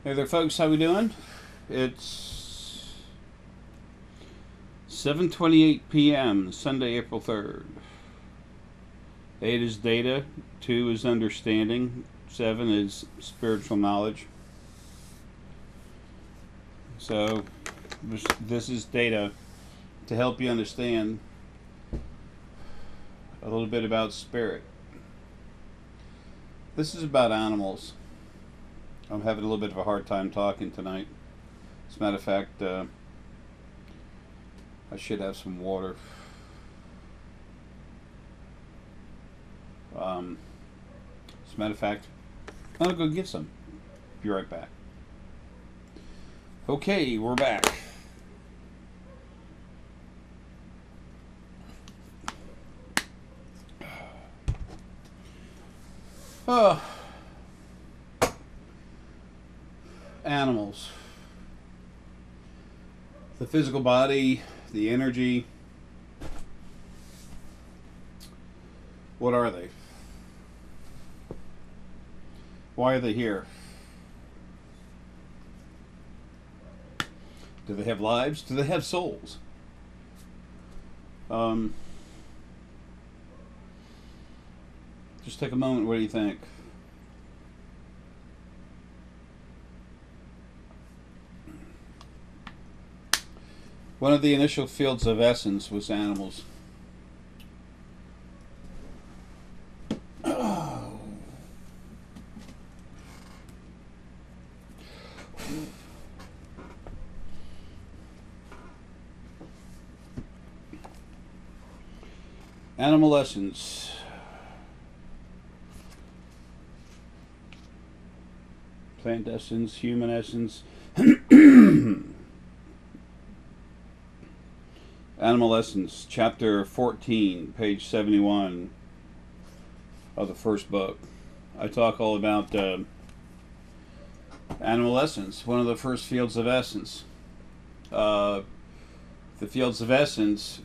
Hey there, folks. How we doing? It's 7:28 p.m. Sunday, April 3rd. 8 is data, 2 is understanding, 7 is spiritual knowledge. So this is data to help you understand a little bit about spirit. This is about animals. I'm having a little bit of a hard time talking tonight. As a matter of fact, I should have some water. As a matter of fact, I'm gonna go get some. Be right back. Okay, we're back. Oh. Animals. The physical body, the energy. What are they? Why are they here? Do they have lives? Do they have souls? Just take a moment. What do you think? One of the initial fields of essence was animals. Animal essence. Plant essence, human essence. Animal Essence, chapter 14, page 71 of the first book. I talk all about animal essence, one of the first fields of essence. The fields of essence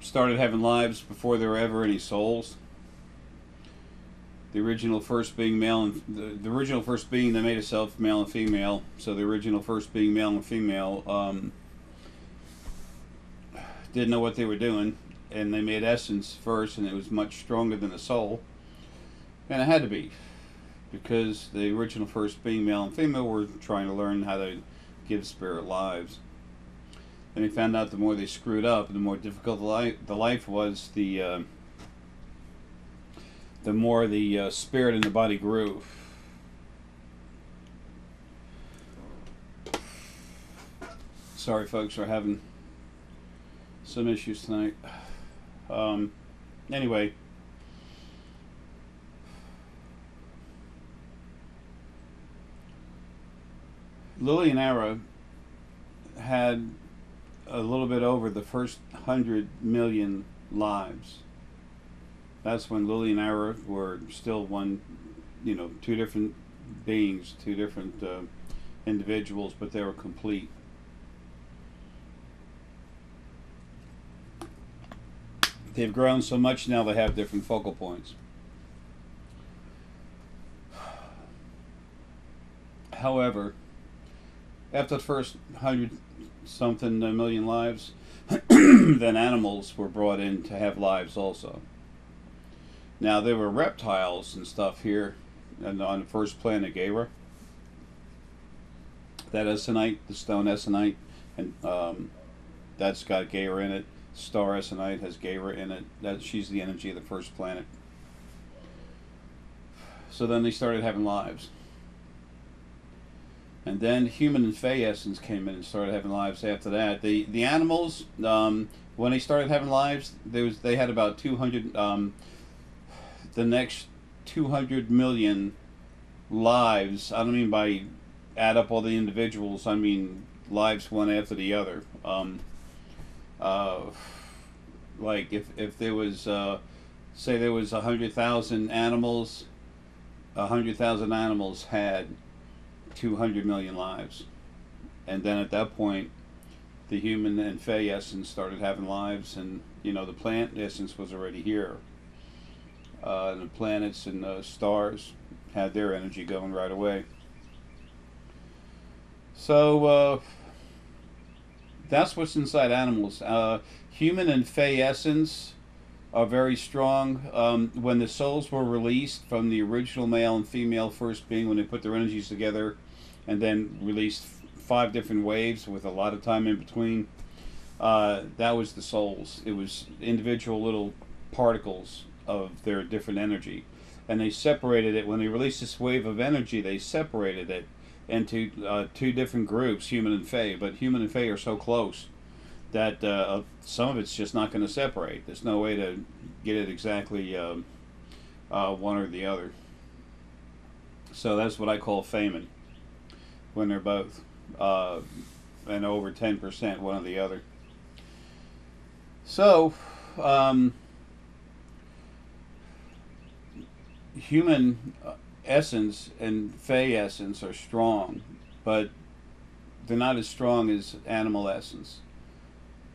started having lives before there were ever any souls. The original first being male, and the original first being that made itself male and female. So the original first being male and female didn't know what they were doing, and they made essence first, and it was much stronger than the soul, and it had to be, because the original first being male and female were trying to learn how to give spirit lives. And they found out the more they screwed up, the more difficult the life was, the more the spirit in the body grew. Sorry, folks, we're having some issues tonight. Anyway, Lily and Arae had a little bit over the first 100 million lives. That's when Lily and Arae were still one, two different beings, two different individuals, but they were complete. They've grown so much now they have different focal points. However, after the first 100-something million lives, then animals were brought in to have lives also. Now there were reptiles and stuff here on the first planet Gaia. That Essonite, the stone Essonite, and that's got Gaia in it. Star Essonite has Gaia in it. She's the energy of the first planet. So then they started having lives. And then human and Fey essence came in and started having lives after that. The animals, when they started having lives, they had about 200, the next 200 million lives. I don't mean by add up all the individuals, I mean lives one after the other. Like if there was, say there was 100,000 animals, 100,000 animals had 200 million lives. And then at that point, the human and Fey essence started having lives, and the plant essence was already here. And the planets and the stars had their energy going right away. So that's what's inside animals. Human and fey essence are very strong. When the souls were released from the original male and female first being, when they put their energies together and then released five different waves with a lot of time in between, that was the souls. It was individual little particles of their different energy. And they separated it. When they released this wave of energy, they separated it into two different groups, human and fey. But human and fey are so close that some of it's just not going to separate. There's no way to get it exactly one or the other. So that's what I call Feynman, when they're both and over 10% one or the other. So human essence and fey essence are strong, but they're not as strong as animal essence.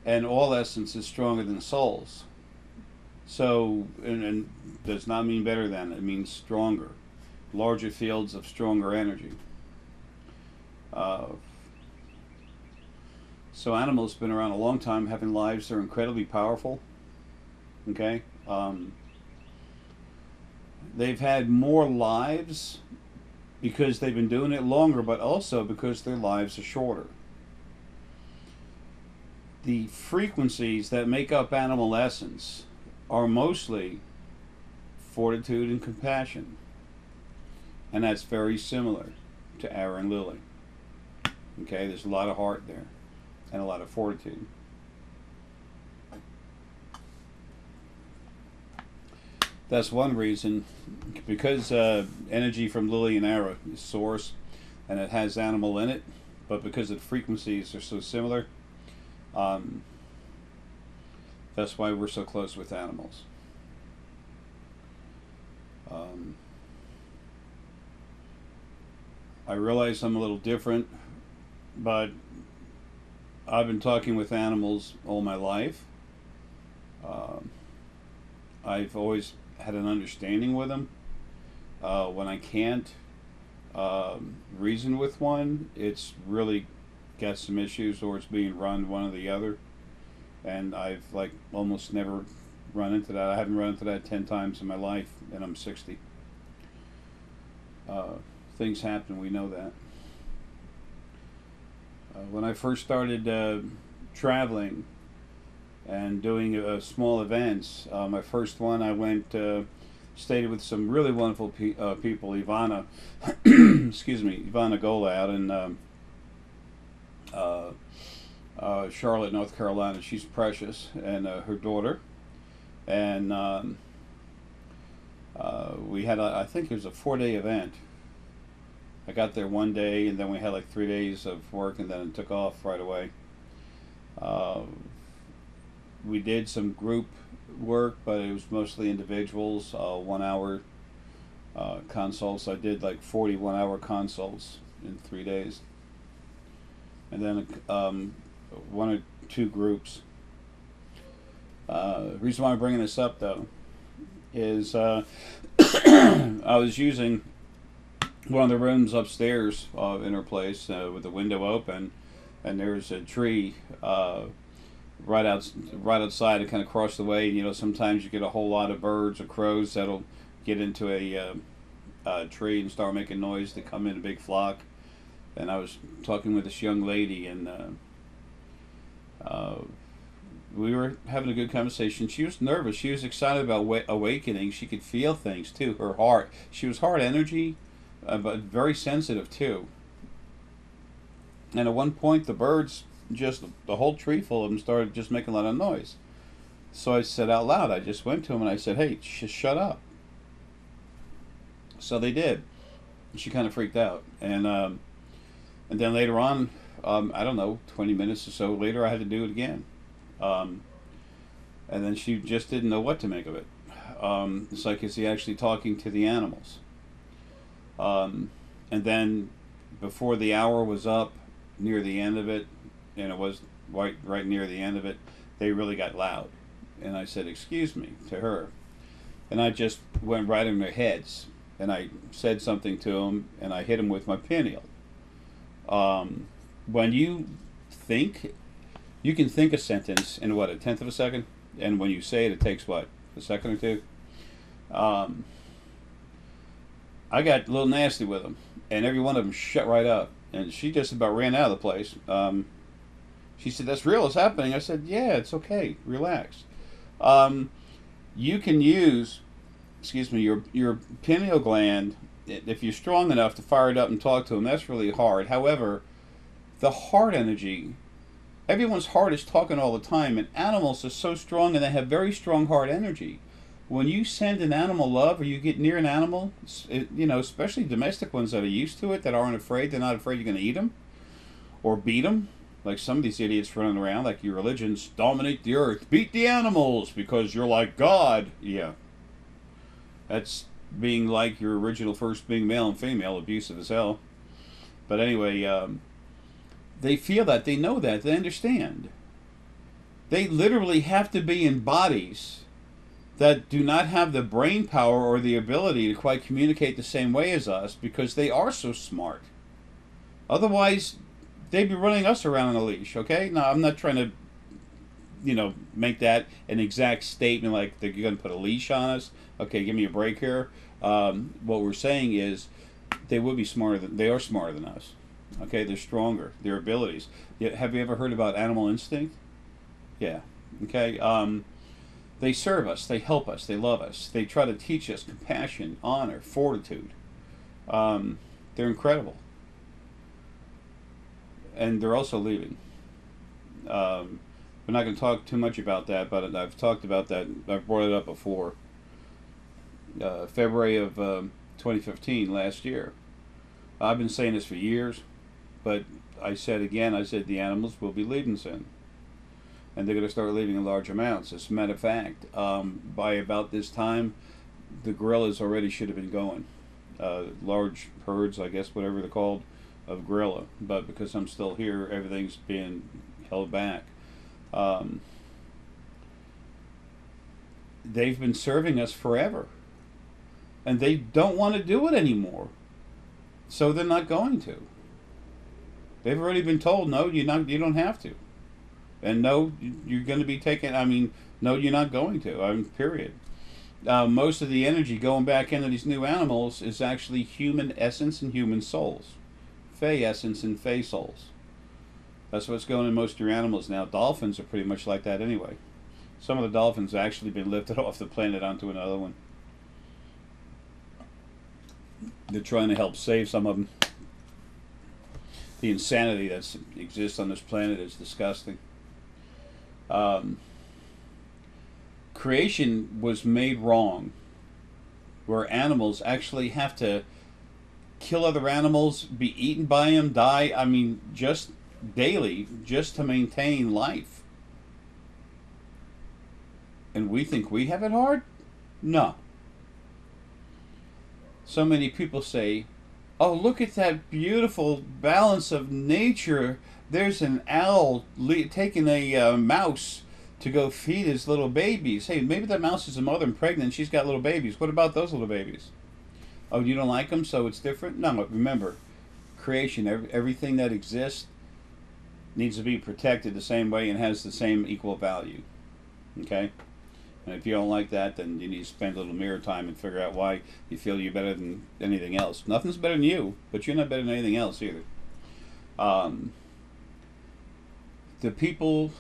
And all essence is stronger than souls. So, and does not mean better than, it means stronger. Larger fields of stronger energy. So animals have been around a long time, having lives that are incredibly powerful. Okay? They've had more lives because they've been doing it longer, but also because their lives are shorter. The frequencies that make up animal essence are mostly fortitude and compassion. And that's very similar to Arae and Lily. Okay, there's a lot of heart there and a lot of fortitude. That's one reason, because energy from Lily and Arae is source and it has animal in it, but because the frequencies are so similar, that's why we're so close with animals. I realize I'm a little different, but I've been talking with animals all my life. I've always had an understanding with them. When I can't reason with one, it's really got some issues, or it's being run one or the other. And I've like almost never run into that. I haven't run into that 10 times in my life, and I'm 60. Things happen, we know that. When I first started traveling and doing small events, my first one I went, stayed with some really wonderful people, Ivana, excuse me, Ivana Gola out in Charlotte, North Carolina. She's precious, and her daughter. And we had, I think it was a 4-day event. I got there one day, and then we had like 3 days of work, and then it took off right away. We did some group work, but it was mostly individuals, 1 hour consults. I did like 41 hour consults in 3 days. And then 1 or 2 groups. The reason why I'm bringing this up, though, is I was using one of the rooms upstairs in her place with the window open, and there's a tree right outside and kind of across the way. You know, sometimes you get a whole lot of birds or crows that'll get into a tree and start making noise. They come in a big flock. And I was talking with this young lady, and we were having a good conversation. She was nervous. She was excited about awakening. She could feel things too. Her heart. She was heart energy, but very sensitive too. And at one point, the birds, just the whole tree full of them, started just making a lot of noise. So I said out loud, I just went to him and I said, "Hey, shut up." So they did. She kind of freaked out, and then later on, I don't know, 20 minutes or so later, I had to do it again. And then she just didn't know what to make of it. It's like, is he actually talking to the animals? And then before the hour was up, near the end of it, and it was right near the end of it, they really got loud. And I said, "Excuse me," to her. And I just went right in their heads. And I said something to them, and I hit them with my pineal. when you think, you can think a sentence in what, a tenth of a second, and when you say it, it takes what, a second or two. Um, I got a little nasty with them, and every one of them shut right up, and she just about ran out of the place. She said, "That's real. It's happening." I said, "Yeah, it's okay. Relax." Um, you can use, excuse me, your pineal gland, if you're strong enough to fire it up and talk to them. That's really hard. However, the heart energy, everyone's heart is talking all the time, and animals are so strong and they have very strong heart energy. When you send an animal love or you get near an animal, especially domestic ones that are used to it, that aren't afraid, they're not afraid you're going to eat them or beat them. Like some of these idiots running around like your religions dominate the earth, beat the animals because you're like God. Yeah, that's being like your original first being male and female, abusive as hell. But anyway, they feel that, they know that, they understand. They literally have to be in bodies that do not have the brain power or the ability to quite communicate the same way as us because they are so smart. Otherwise, they'd be running us around on a leash, okay? Now, I'm not trying to, make that an exact statement like they're going to put a leash on us. Okay, give me a break here. What we're saying is they are smarter than us. Okay, they're stronger. Their abilities. Have you ever heard about animal instinct? Yeah. Okay. They serve us. They help us. They love us. They try to teach us compassion, honor, fortitude. They're incredible. And they're also leaving. We're not going to talk too much about that, but I've talked about that. I've brought it up before. February of 2015, last year. I've been saying this for years, but I said the animals will be leaving soon. And they're going to start leaving in large amounts. As a matter of fact, by about this time, the gorillas already should have been going. Large herds, I guess, whatever they're called, of gorilla. But because I'm still here, everything's being held back. They've been serving us forever. And they don't want to do it anymore. So they're not going to. They've already been told, no, you don't have to. And no, you're going to be taken. No, you're not going to. Period. Most of the energy going back into these new animals is actually human essence and human souls. Fey essence and Fey souls. That's what's going in most of your animals now. Dolphins are pretty much like that anyway. Some of the dolphins have actually been lifted off the planet onto another one. They're trying to help save some of them. The insanity that exists on this planet is disgusting. Creation was made wrong, where animals actually have to kill other animals, be eaten by them, die, just daily, just to maintain life. And we think we have it hard? No. So many people say, oh, look at that beautiful balance of nature. There's an owl taking a mouse to go feed his little babies. Hey, maybe that mouse is a mother and pregnant and she's got little babies. What about those little babies? Oh, you don't like them, so it's different? No, remember, creation, everything that exists needs to be protected the same way and has the same equal value. Okay? And if you don't like that, then you need to spend a little mirror time and figure out why you feel you're better than anything else. Nothing's better than you, but you're not better than anything else either. The people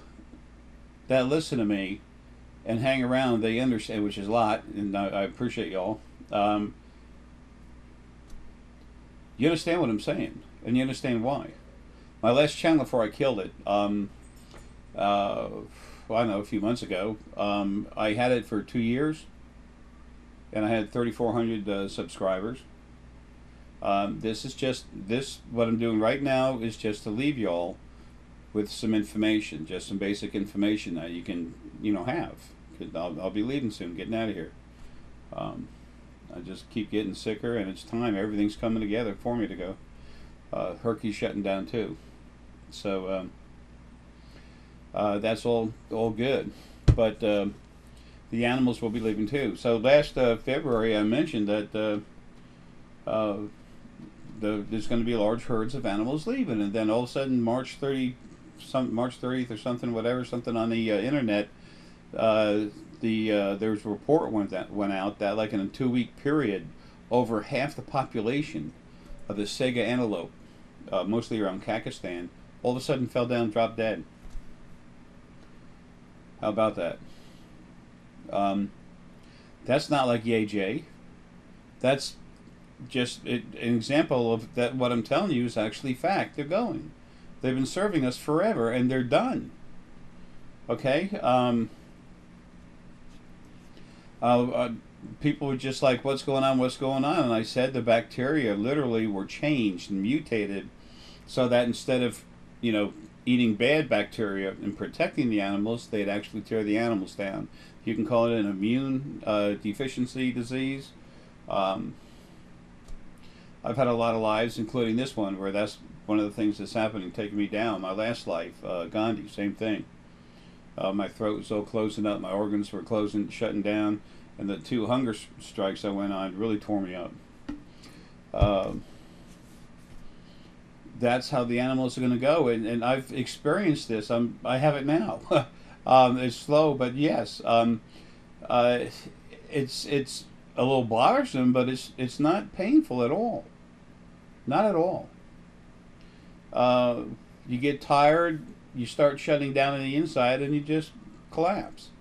that listen to me and hang around, they understand, which is a lot, and I appreciate y'all. You understand what I'm saying, and you understand why. My last channel before I killed it, I don't know, a few months ago, I had it for 2 years, and I had 3,400 subscribers. What I'm doing right now is just to leave y'all with some information, just some basic information that you can, have. I'll be leaving soon, getting out of here. I just keep getting sicker, and it's time. Everything's coming together for me to go. Herky's shutting down too. So that's all good. But the animals will be leaving too. So last February I mentioned that there's going to be large herds of animals leaving, and then all of a sudden March 30th or something, whatever, something on the internet, there was a report went out that like in a 2 week period, over half the population of the Sega antelope, mostly around Kakistan, all of a sudden fell down, dropped dead. How about that? That's not like Yay Jay. That's just an example of that. What I'm telling you is actually fact. They're going. They've been serving us forever, and they're done. Okay. People were just like, "What's going on? What's going on?" And I said the bacteria literally were changed and mutated, so that instead of, eating bad bacteria and protecting the animals, they'd actually tear the animals down. You can call it an immune deficiency disease. I've had a lot of lives, including this one, where that's one of the things that's happening, taking me down. My last life, Gandhi, same thing. My throat was all closing up, my organs were shutting down, and the 2 hunger strikes I went on really tore me up. That's how the animals are going to go, and I've experienced this. I have it now. It's slow, but yes, it's a little bothersome, but it's not painful at all. Not at all. You get tired, you start shutting down on the inside, and you just collapse.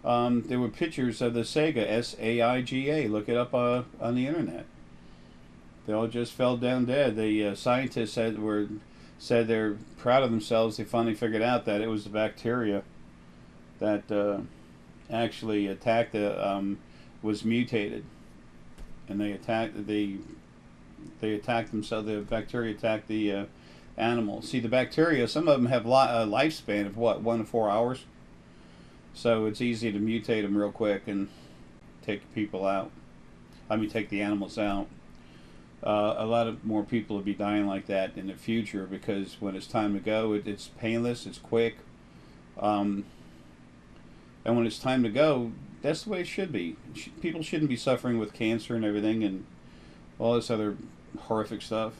There were pictures of the Saiga, Saiga. Look it up on the internet. They all just fell down dead. The scientists said they're proud of themselves. They finally figured out that it was the bacteria that actually attacked was mutated, and they attacked themselves. The bacteria attacked the animals. See, the bacteria, some of them have a lifespan of 1 to 4 hours. So it's easy to mutate them real quick and take people out. Take the animals out. A lot of more people will be dying like that in the future, because when it's time to go, it's painless, it's quick, and when it's time to go, that's the way it should be. People shouldn't be suffering with cancer and everything and all this other horrific stuff.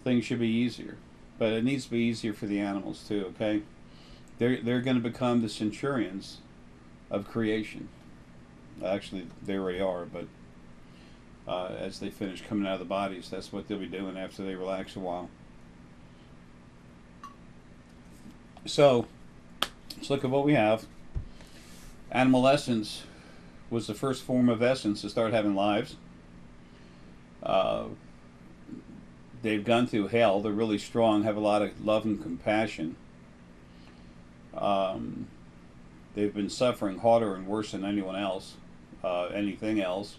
Things should be easier, but it needs to be easier for the animals too. Okay, they're going to become the centurions of creation. Actually, they already are, but as they finish coming out of the bodies, that's what they'll be doing after they relax a while. So, let's look at what we have. Animal essence was the first form of essence to start having lives. They've gone through hell. They're really strong, have a lot of love and compassion. They've been suffering harder and worse than anyone else, anything else.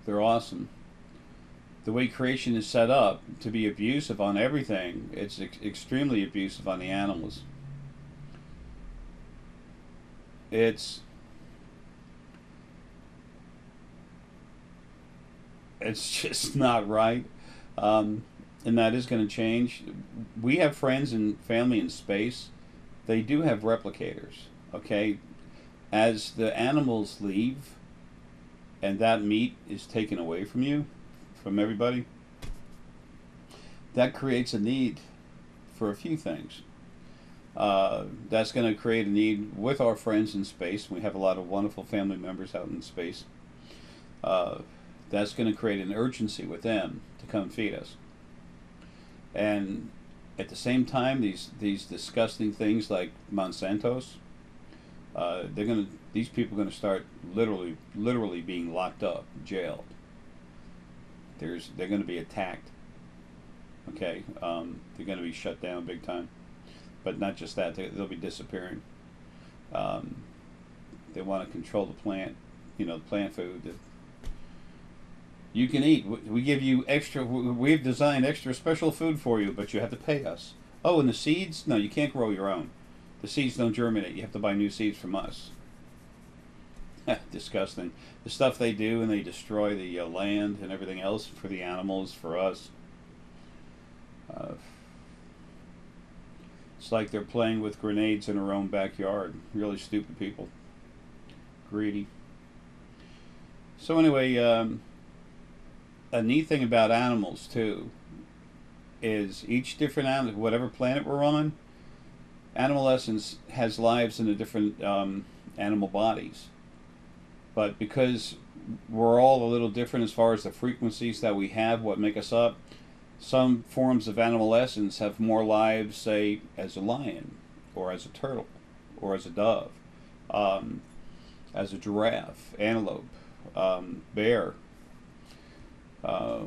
They're awesome. The way creation is set up to be abusive on everything, it's extremely abusive on the animals. It's just not right, and that is going to change. We have friends and family in space. They do have replicators, okay? As the animals leave and that meat is taken away from you, from everybody, that creates a need for a few things. That's going to create a need with our friends in space. We have a lot of wonderful family members out in space. That's going to create an urgency with them to come feed us. And at the same time, these disgusting things like Monsanto's, these people are going to start literally being locked up, jailed. They're going to be attacked. Okay, they're going to be shut down big time. But not just that, they'll be disappearing. They want to control the plant, the plant food that you can eat. We give you extra. We've designed extra special food for you, but you have to pay us. Oh, and the seeds? No, you can't grow your own. The seeds don't germinate. You have to buy new seeds from us. Disgusting. The stuff they do, and they destroy the land and everything else for the animals, for us. It's like they're playing with grenades in their own backyard. Really stupid people. Greedy. So anyway, a neat thing about animals too is each different animal, whatever planet we're on, animal essence has lives in the different animal bodies. But because we're all a little different as far as the frequencies that we have, what make us up, some forms of animal essence have more lives, say, as a lion, or as a turtle, or as a dove, um, as a giraffe, antelope, bear. Uh,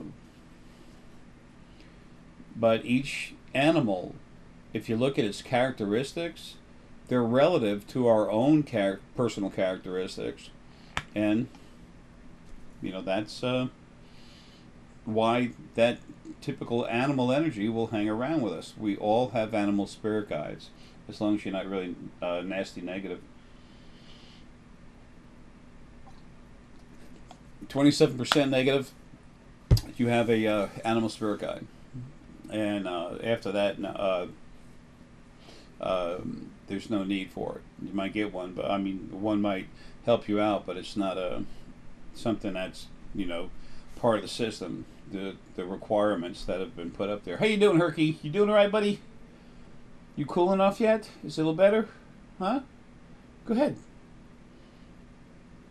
but each animal, if you look at its characteristics, they're relative to our own personal characteristics, and that's why that typical animal energy will hang around with us. We all have animal spirit guides, as long as you're not really nasty negative. 27% negative, you have a animal spirit guide, and after that, there's no need for it. You might get one, but I mean, one might help you out, but it's not something that's part of the system. The requirements that have been put up there. How you doing, Herky? You doing all right, buddy? You cool enough yet? Is it a little better? Huh? Go ahead.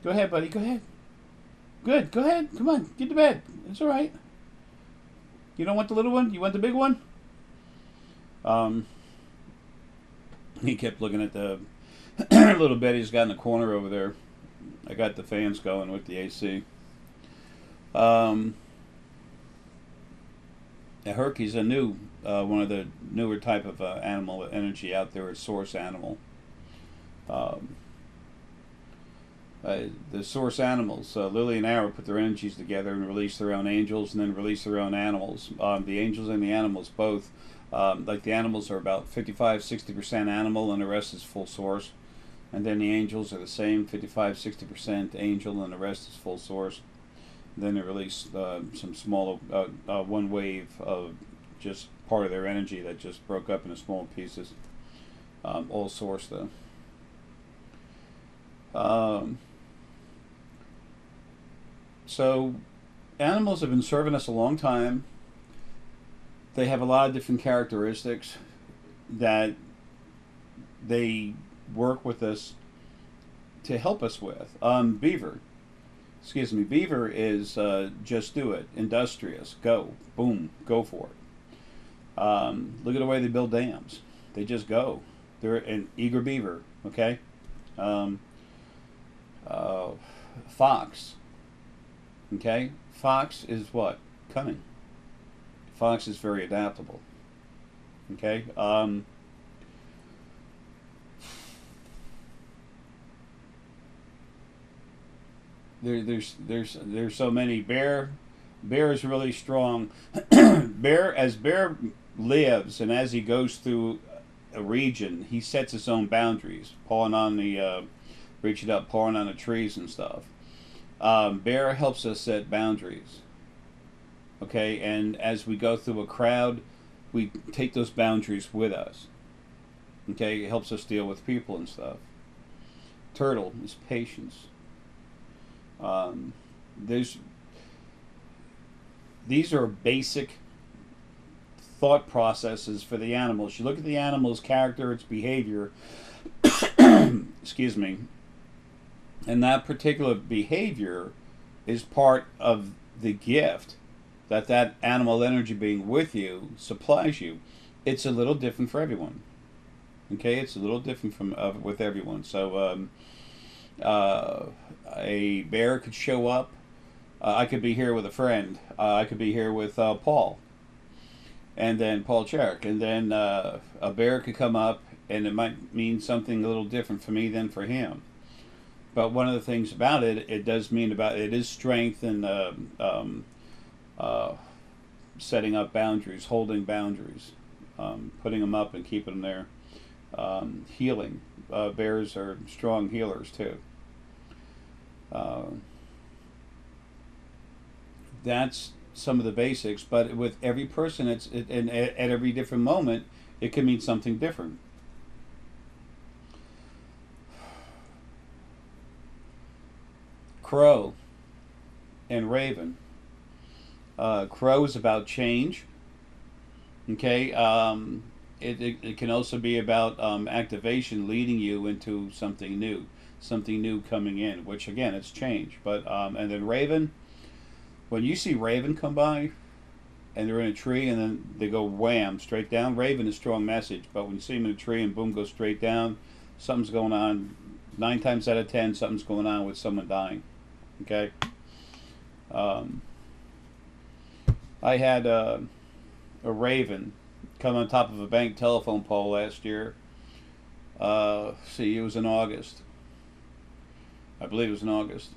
Go ahead, buddy. Go ahead. Good. Go ahead. Come on. Get to bed. It's all right. You don't want the little one? You want the big one? He kept looking at the little Betty's got in the corner over there. I got the fans going with the AC. A Herky's a new one of the newer type of animal energy out there. A source animal. The source animals, Lily and Arae, put their energies together and release their own angels, and then release their own animals. The angels and the animals both, like the animals are about 55-60% animal, and the rest is full source. And then the angels are the same, 55-60% angel, and the rest is full source. Then they release some small, one wave of just part of their energy that just broke up into small pieces. All source though. So animals have been serving us a long time. They have a lot of different characteristics that they work with us to help us with. Beaver is just do it, industrious, go, boom, go for it. Look at the way they build dams. They just go. They're an eager beaver, okay? Fox, okay? Fox is what? Cunning. Fox is very adaptable, okay? There's so many. Bear is really strong. Bear lives, and as he goes through a region, he sets his own boundaries, pawing on the reaching up, pawing on the trees and stuff. Bear helps us set boundaries. Okay, and as we go through a crowd, we take those boundaries with us. Okay, it helps us deal with people and stuff. Turtle is patience. These are basic thought processes for the animals. You look at the animal's character, its behavior, excuse me, and that particular behavior is part of the gift that animal energy being with you supplies you. It's a little different for everyone. Okay, it's a little different from with everyone. So a bear could show up. I could be here with a friend. I could be here with Paul, and then Paul Cherrick, and then a bear could come up, and it might mean something a little different for me than for him. But one of the things about it, it does mean about it is strength and setting up boundaries, holding boundaries, putting them up and keeping them there. Healing. Bears are strong healers too. That's some of the basics, but with every person, and at every different moment, it can mean something different. Crow. and raven. Crow is about change. Okay. It can also be about activation, leading you into something new coming in, which again, it's change. But and then raven, when you see raven come by, and they're in a tree and then they go wham straight down. Raven is strong message, but when you see them in a tree and boom goes straight down, something's going on. 9 times out of 10, something's going on with someone dying. Okay. I had a raven come on top of a bank telephone pole last year. See, it was in August. I believe it was in August.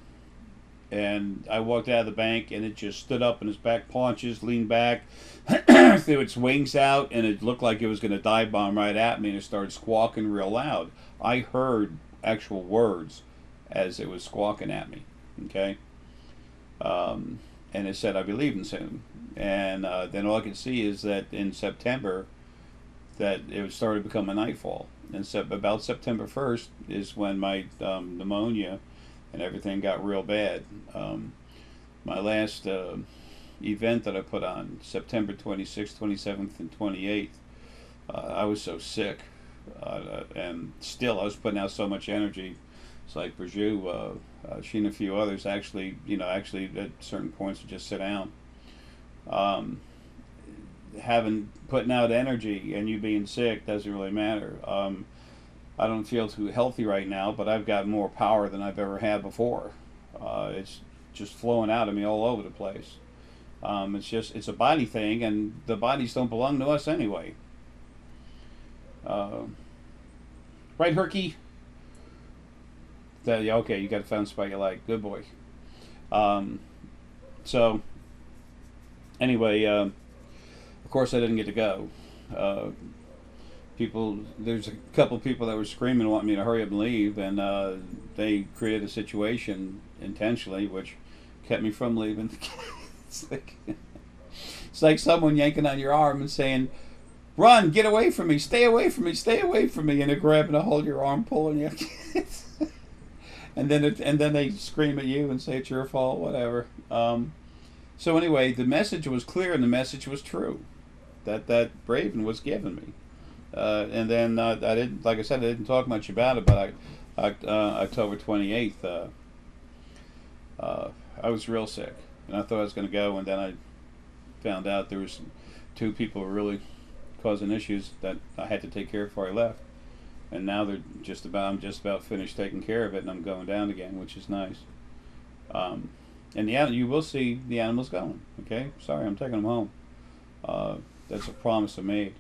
And I walked out of the bank, and it just stood up in its back paunches, leaned back, threw its wings out, and it looked like it was going to dive bomb right at me, and it started squawking real loud. I heard actual words as it was squawking at me. Okay. And it said, "I'll be leaving soon." And then all I could see is that in September, that it started to become a nightfall. And so about September 1st is when my pneumonia and everything got real bad. My last event that I put on, September 26th, 27th, and 28th, I was so sick. And still, I was putting out so much energy. It's like Berjou, she and a few others actually at certain points would just sit down. Putting out energy and you being sick doesn't really matter. I don't feel too healthy right now, but I've got more power than I've ever had before. It's just flowing out of me all over the place. It's a body thing, and the bodies don't belong to us anyway. Right, Herky? Yeah, okay, you got to find a spot you like. Good boy. So, anyway, of course I didn't get to go. There's a couple people that were screaming, wanting me to hurry up and leave, and they created a situation intentionally, which kept me from leaving. It's like someone yanking on your arm and saying, "Run, get away from me, stay away from me, stay away from me," and they're grabbing a hold of your arm, pulling you. And then they scream at you and say it's your fault, whatever. So anyway, the message was clear and the message was true, that Raven was giving me. And then I didn't, like I said, I didn't talk much about it, but October 28th, I was real sick, and I thought I was going to go, and then I found out there was 2 people who were really causing issues that I had to take care of before I left. And now I'm just about finished taking care of it, and I'm going down again, which is nice. And you will see the animals going. Okay, sorry, I'm taking them home. That's a promise I made.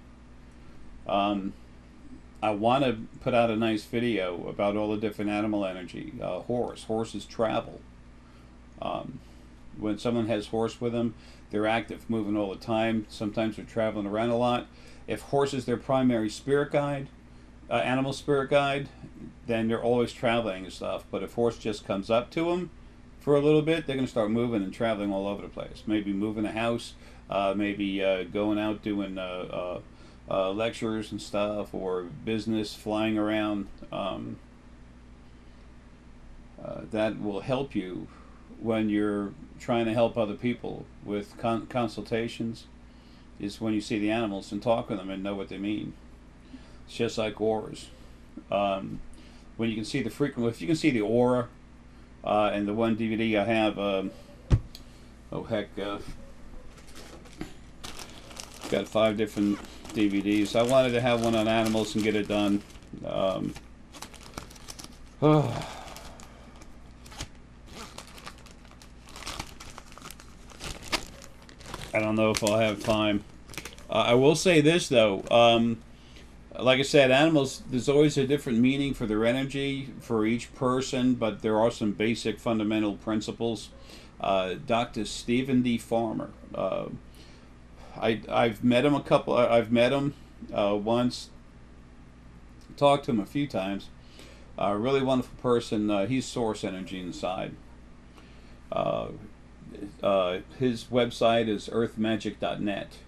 I want to put out a nice video about all the different animal energy. Horses travel. When someone has horse with them, they're active, moving all the time. Sometimes they're traveling around a lot. If horse is their primary spirit guide, animal spirit guide, then they're always traveling and stuff. But if horse just comes up to them for a little bit, they're going to start moving and traveling all over the place. Maybe moving a house, maybe going out doing lectures and stuff, or business, flying around. That will help you when you're trying to help other people with consultations, is when you see the animals and talk with them and know what they mean. It's just like auras. When you can see if you can see the aura, and the one DVD I have, got 5 different DVDs. I wanted to have one on animals and get it done. I don't know if I'll have time. I will say this though. Like I said, animals, there's always a different meaning for their energy for each person, but there are some basic fundamental principles. Dr. Stephen D. Farmer. I've met him I've met him once, talked to him a few times. Really wonderful person. He's source energy inside. His website is earthmagic.net.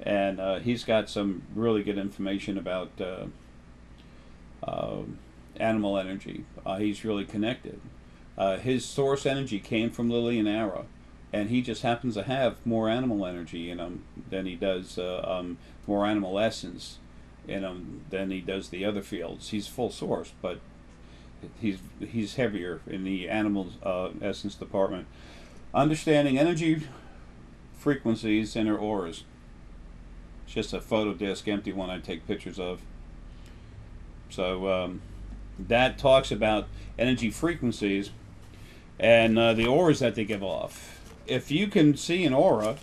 And he's got some really good information about animal energy. He's really connected. His source energy came from Lily and Arae, and he just happens to have more animal energy in him than he does more animal essence in him than he does the other fields. He's full source, but he's heavier in the animal essence department. Understanding energy frequencies and their auras. It's just a photo disc, empty one I take pictures of. So that talks about energy frequencies and the auras that they give off. If you can see an aura,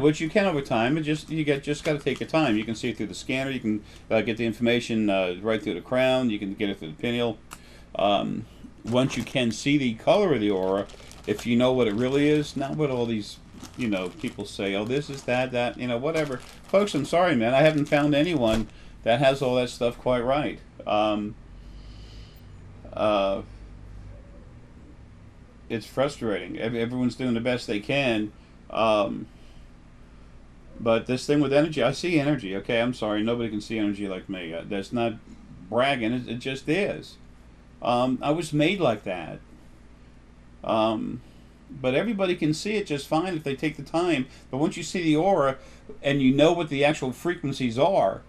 which you can over time, you just got to take your time. You can see it through the scanner. You can get the information right through the crown. You can get it through the pineal. Once you can see the color of the aura, if you know what it really is, not what all these people say, oh, this is that, whatever. Folks, I'm sorry, man. I haven't found anyone that has all that stuff quite right. It's frustrating. Everyone's doing the best they can. But this thing with energy, I see energy. Okay, I'm sorry. Nobody can see energy like me. That's not bragging. It just is. I was made like that. But everybody can see it just fine if they take the time. But once you see the aura and you know what the actual frequencies are,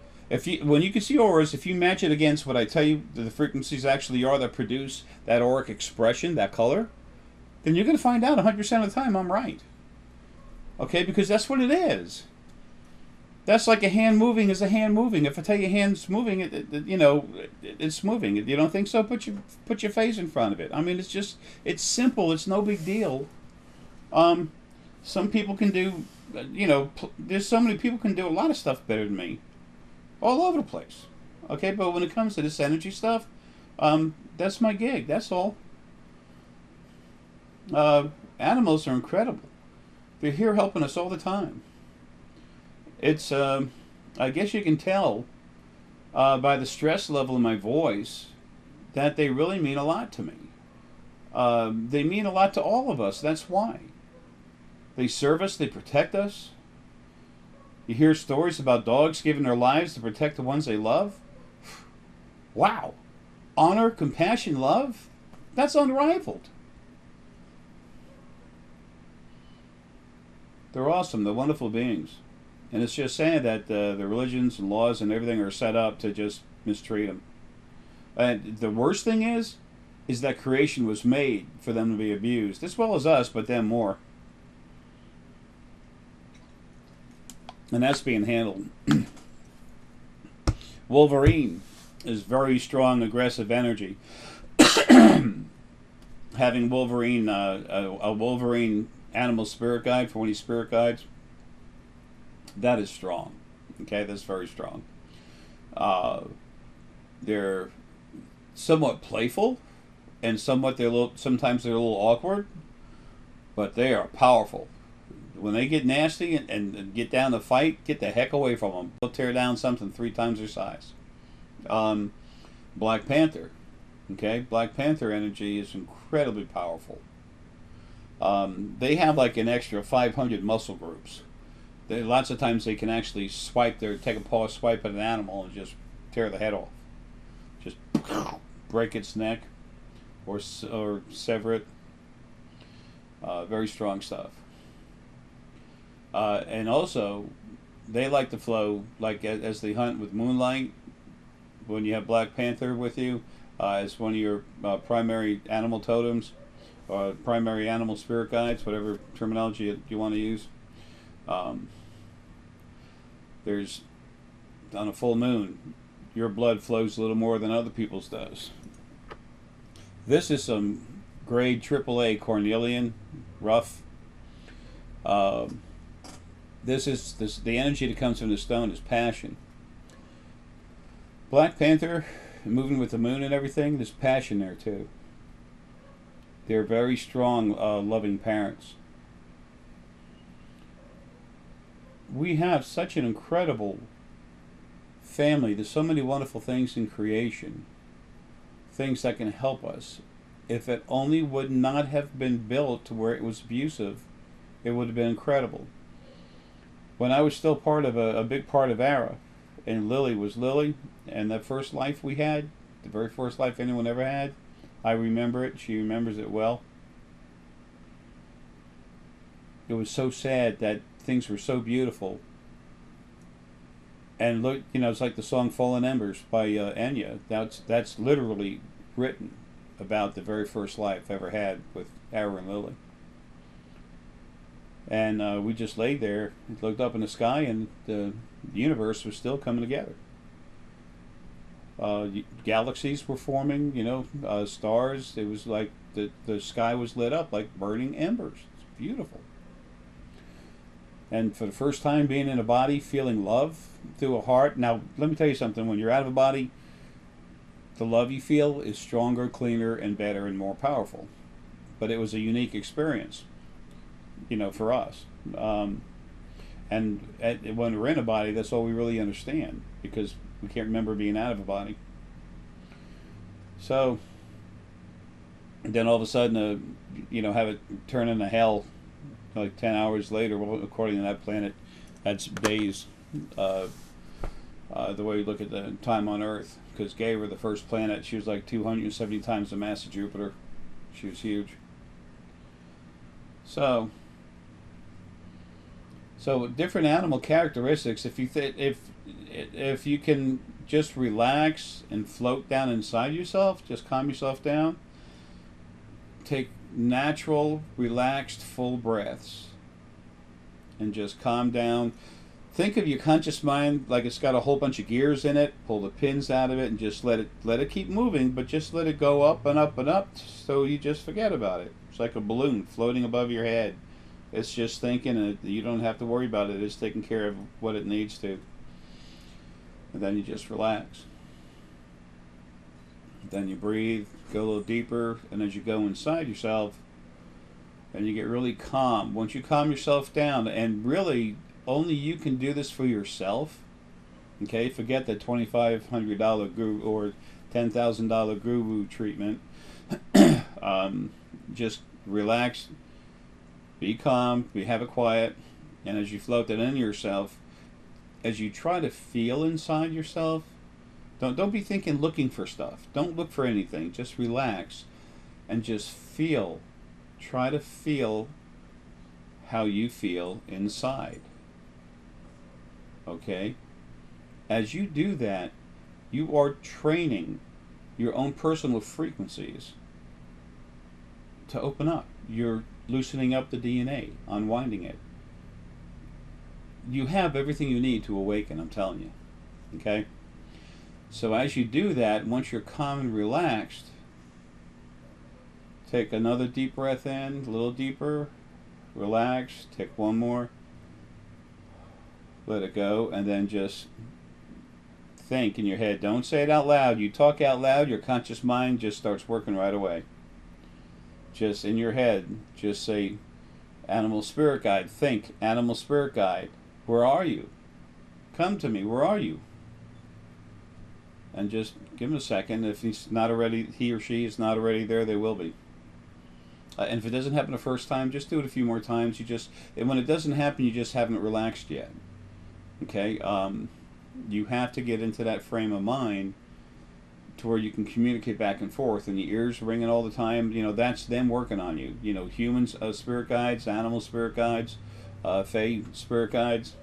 when you can see auras, if you match it against what I tell you the frequencies actually are that produce that auric expression, that color, then you're going to find out 100% of the time I'm right. Okay, because that's what it is. That's like a hand moving is a hand moving. If I tell you hand's moving, it's moving. You don't think so? Put your face in front of it. I mean, it's simple. It's no big deal. Some people can do, there's so many people can do a lot of stuff better than me, all over the place. Okay, but when it comes to this energy stuff, that's my gig. That's all. Animals are incredible. They're here helping us all the time. It's, I guess you can tell by the stress level in my voice that they really mean a lot to me. They mean a lot to all of us. That's why. They serve us. They protect us. You hear stories about dogs giving their lives to protect the ones they love. Wow. Honor, compassion, love. That's unrivaled. They're awesome. They're wonderful beings. And it's just saying that the religions and laws and everything are set up to just mistreat them. And the worst thing is that creation was made for them to be abused, as well as us, but them more. And that's being handled. Wolverine is very strong, aggressive energy. Having Wolverine, a Wolverine animal spirit guide for when he spirit guides, that is strong. Okay, that's very strong. They're somewhat playful, and sometimes they're a little awkward, but they are powerful. When they get nasty and get down to fight, get the heck away from them. They'll tear down something 3 times their size. Black Panther. Okay, Black Panther energy is incredibly powerful. They have like an extra 500 muscle groups. Lots of times they can actually take a paw swipe at an animal and just tear the head off. Just break its neck or sever it. Very strong stuff. And also, they like to flow like as they hunt with moonlight. When you have Black Panther with you as one of your primary animal totems, or primary animal spirit guides, whatever terminology you want to use. There's, on a full moon, your blood flows a little more than other people's does. This is some grade AAA cornelian, rough. The energy that comes from the stone is passion. Black Panther, moving with the moon and everything, there's passion there too. They're very strong, loving parents. We have such an incredible family. There's so many wonderful things in creation, things that can help us. If it only would not have been built to where it was abusive, it would have been incredible. When I was still part of a big part of Arae, and Lily was Lily, and the first life we had, the very first life anyone ever had, I remember it. She remembers it well. It was so sad that things were so beautiful. And look, it's like the song "Fallen Embers" by Enya. That's literally written about the very first life I ever had with Arae and Lily. And we just laid there, looked up in the sky, and the universe was still coming together. Galaxies were forming, stars. It was like the sky was lit up like burning embers. It's beautiful. And for the first time being in a body, feeling love through a heart. Now, let me tell you something. When you're out of a body, the love you feel is stronger, cleaner, and better and more powerful. But it was a unique experience, for us. And when we're in a body, that's all we really understand, because we can't remember being out of a body. So then all of a sudden, have it turn into hell like 10 hours later. Well, according to that planet, that's days. The way we look at the time on Earth, because Gaia, the first planet, she was like 270 times the mass of Jupiter. She was huge. So different animal characteristics. If you can just relax and float down inside yourself, just calm yourself down. Take natural, relaxed, full breaths, and just calm down. Think of your conscious mind like it's got a whole bunch of gears in it. Pull the pins out of it and just let it keep moving, but just let it go up and up and up, so you just forget about it. It's like a balloon floating above your head. It's just thinking, and you don't have to worry about it. It's taking care of what it needs to. And then you just relax. Then you breathe, go a little deeper, and as you go inside yourself, and you get really calm. Once you calm yourself down, and really only you can do this for yourself. Okay, forget the $2,500 guru or $10,000 guru treatment. Just relax, be calm, have it quiet, and as you float that in yourself, as you try to feel inside yourself, don't be thinking, looking for stuff. Don't look for anything. Just relax and just feel. Try to feel how you feel inside. Okay? As you do that, you are training your own personal frequencies to open up. You're loosening up the DNA, unwinding it. You have everything you need to awaken, I'm telling you. Okay? So as you do that, once you're calm and relaxed, take another deep breath in, a little deeper, relax, take one more, let it go, and then just think in your head. Don't say it out loud. You talk out loud, your conscious mind just starts working right away. Just in your head, just say, animal spirit guide. Think, animal spirit guide. Where are you? Come to me. Where are you? And just give him a second. If he's not already, he or she is not already there, they will be. And if it doesn't happen the first time, just do it a few more times. And when it doesn't happen, you just haven't relaxed yet. Okay? You have to get into that frame of mind to where you can communicate back and forth, and your ears ringing all the time. That's them working on you. Humans, spirit guides, animal spirit guides, fae spirit guides.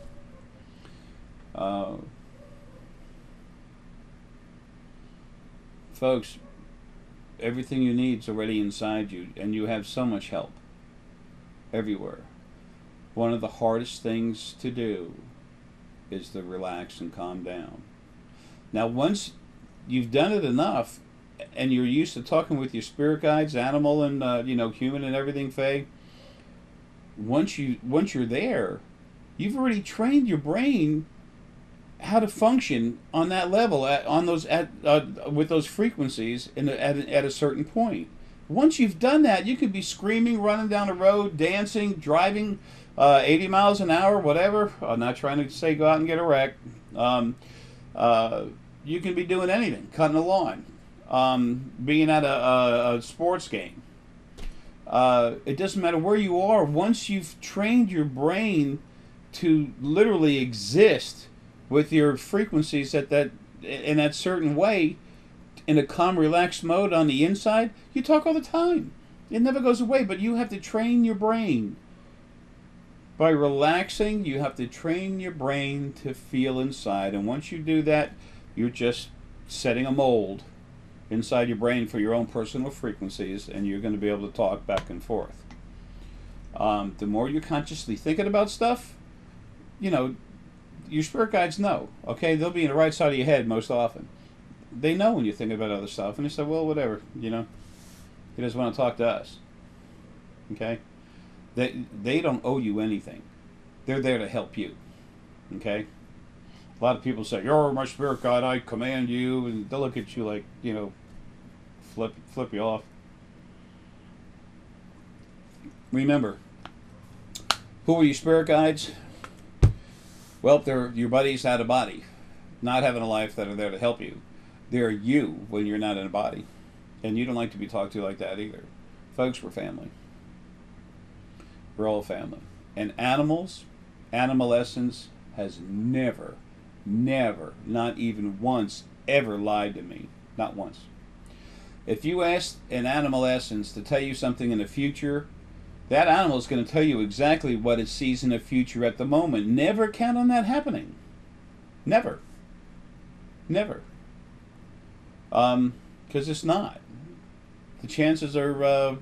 Folks, everything you need is already inside you, and you have so much help everywhere. One of the hardest things to do is to relax and calm down. Now, once you've done it enough, and you're used to talking with your spirit guides, animal and human and everything, fae, once you're there, you've already trained your brain how to function on that level, with those frequencies at a certain point. Once you've done that, you could be screaming, running down the road, dancing, driving 80 miles an hour, whatever. I'm not trying to say go out and get a wreck. You can be doing anything, cutting a lawn, being at a sports game. It doesn't matter where you are. Once you've trained your brain to literally exist with your frequencies in that certain way, in a calm, relaxed mode on the inside, you talk all the time. It never goes away, but you have to train your brain. By relaxing, you have to train your brain to feel inside. And once you do that, you're just setting a mold inside your brain for your own personal frequencies, and you're going to be able to talk back and forth. The more you're consciously thinking about stuff, you know, your spirit guides know. Okay, they'll be in the right side of your head most often. They know when you're thinking about other stuff, and they say, well, whatever, you know, he doesn't want to talk to us. Okay? They don't owe you anything. They're there to help you. Okay? A lot of people say, you're my spirit guide, I command you, and they'll look at you like, you know, flip you off. Remember, who are your spirit guides? Well, they're your buddies out of body, not having a life, that are there to help you. They're you when you're not in a body. And you don't like to be talked to like that either. Folks, we're family. We're all family. And animals, animal essence has never, not even once, ever lied to me. Not once. If you ask an animal essence to tell you something in the future, that animal is going to tell you exactly what it sees in the future at the moment. Never count on that happening. Never. Never. Because it's not. The chances are,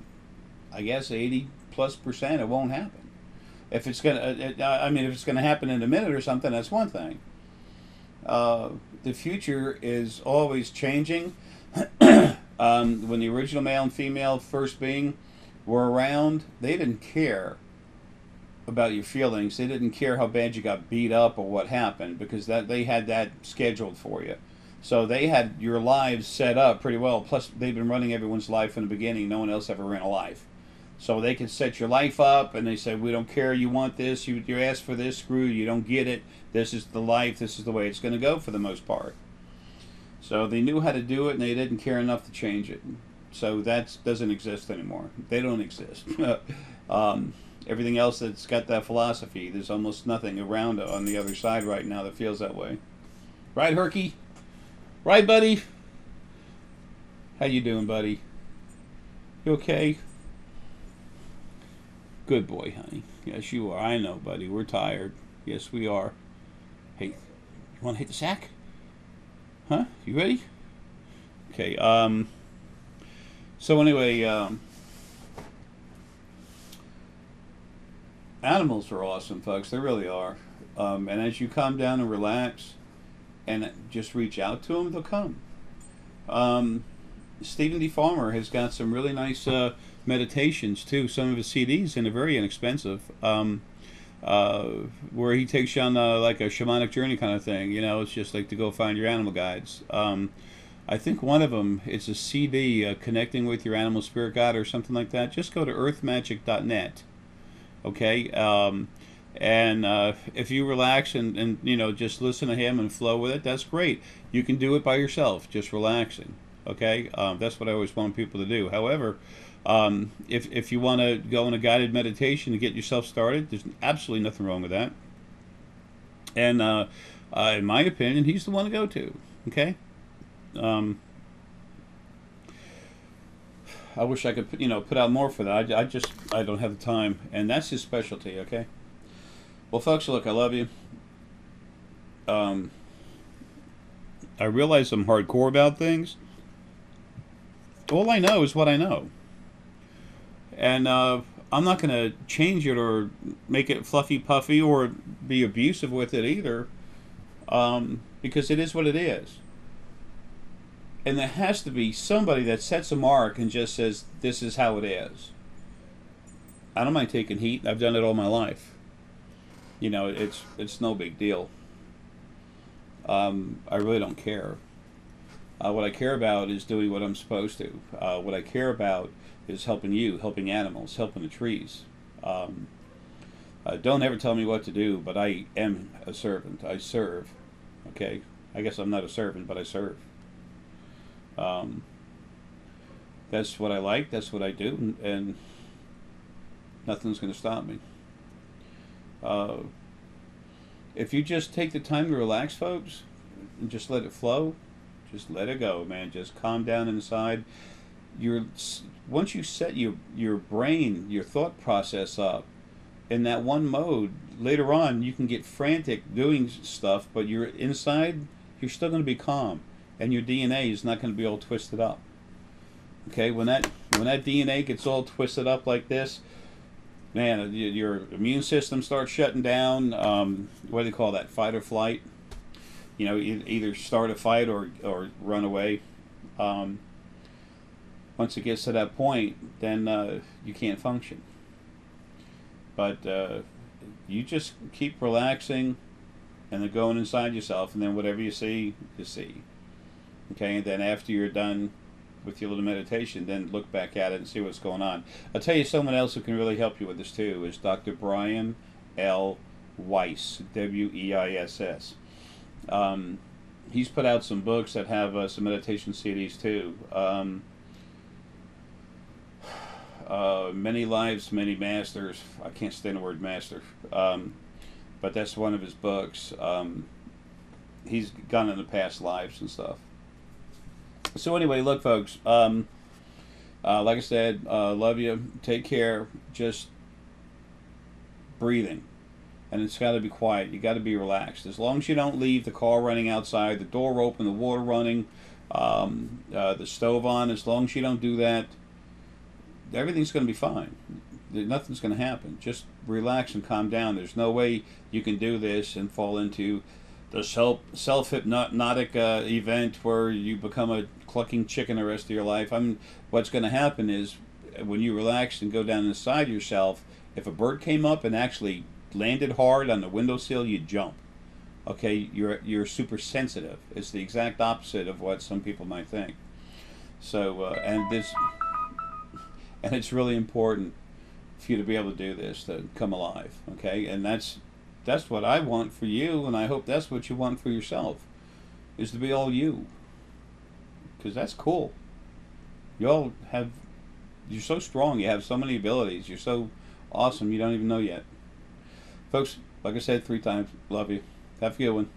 I guess, 80+% it won't happen. If it's gonna, if it's gonna happen in a minute or something, that's one thing. The future is always changing. When the original male and female first being were around, they didn't care about your feelings. They didn't care how bad you got beat up or what happened, because that they had that scheduled for you. So they had your lives set up pretty well. Plus, they've been running everyone's life from the beginning. No one else ever ran a life. So they can set your life up, and they say, we don't care, you want this, you asked for this, screw you don't get it. This is the life, this is the way it's going to go for the most part. So they knew how to do it, and they didn't care enough to change it. So that doesn't exist anymore. They don't exist. Everything else that's got that philosophy, there's almost nothing around on the other side right now that feels that way. Right, Herky? Right, buddy? How you doing, buddy? You okay? Good boy, honey. Yes, you are. I know, buddy. We're tired. Yes, we are. Hey, you want to hit the sack? Huh? You ready? Okay, so anyway, animals are awesome, folks. They really are. And as you calm down and relax and just reach out to them, they'll come. Stephen D. Farmer has got some really nice meditations, too. Some of his CDs, and they're very inexpensive, where he takes you on like a shamanic journey kind of thing. You know, it's just like to go find your animal guides. I think one of them, it's a CD, Connecting with Your Animal Spirit Guide or something like that. Just go to earthmagic.net. Okay? And if you relax and, you know, just listen to him and flow with it, that's great. You can do it by yourself, just relaxing. Okay? That's what I always want people to do. However, if you want to go in a guided meditation to get yourself started, there's absolutely nothing wrong with that. And in my opinion, he's the one to go to. Okay? I wish I could, you know, put out more for that. I don't have the time, and that's his specialty. Okay. Well, folks, look, I love you. I realize I'm hardcore about things. All I know is what I know, and I'm not going to change it or make it fluffy puffy or be abusive with it either, because it is what it is. And there has to be somebody that sets a mark and just says, this is how it is. I don't mind taking heat. I've done it all my life. You know, it's no big deal. I really don't care. What I care about is doing what I'm supposed to. What I care about is helping you, helping animals, helping the trees. Don't ever tell me what to do, but I am a servant. I serve. Okay? I guess I'm not a servant, but I serve. That's what I like, that's what I do, and nothing's going to stop me. If you just take the time to relax, folks, and just let it flow, Just let it go, man. Just calm down inside. You're Once you set your brain, your thought process up in that one mode, later on you can get frantic doing stuff, but you're inside, you're still going to be calm, and your DNA is not going to be all twisted up. Okay, when that DNA gets all twisted up like this, man, your immune system starts shutting down. What do they call that? Fight or flight. Either start a fight or run away. Once it gets to that point, then you can't function. But you just keep relaxing and then going inside yourself, and then whatever you see, you see. Okay, and then after you're done with your little meditation, then look back at it and see what's going on. I'll tell you someone else who can really help you with this too is Dr. Brian L. Weiss, Weiss. He's put out some books that have some meditation CDs too. Many Lives, Many Masters. I can't stand the word master, but that's one of his books. He's gone into past lives and stuff. So anyway, look, folks. Like I said, love you. Take care. Just breathing, and it's got to be quiet. You got to be relaxed. As long as you don't leave the car running outside, the door open, the water running, the stove on. As long as you don't do that, everything's going to be fine. Nothing's going to happen. Just relax and calm down. There's no way you can do this and fall into the self-hypnotic event where you become a clucking chicken the rest of your life. What's going to happen is when you relax and go down inside yourself, if a bird came up and actually landed hard on the windowsill, you'd jump. Okay, you're super sensitive. It's the exact opposite of what some people might think. So and it's really important for you to be able to do this, to come alive. Okay, and that's what I want for you, and I hope that's what you want for yourself, is to be all you. Because that's cool. You're so strong. You have so many abilities. You're so awesome. You don't even know yet. Folks, like I said 3 times, love you. Have a good one.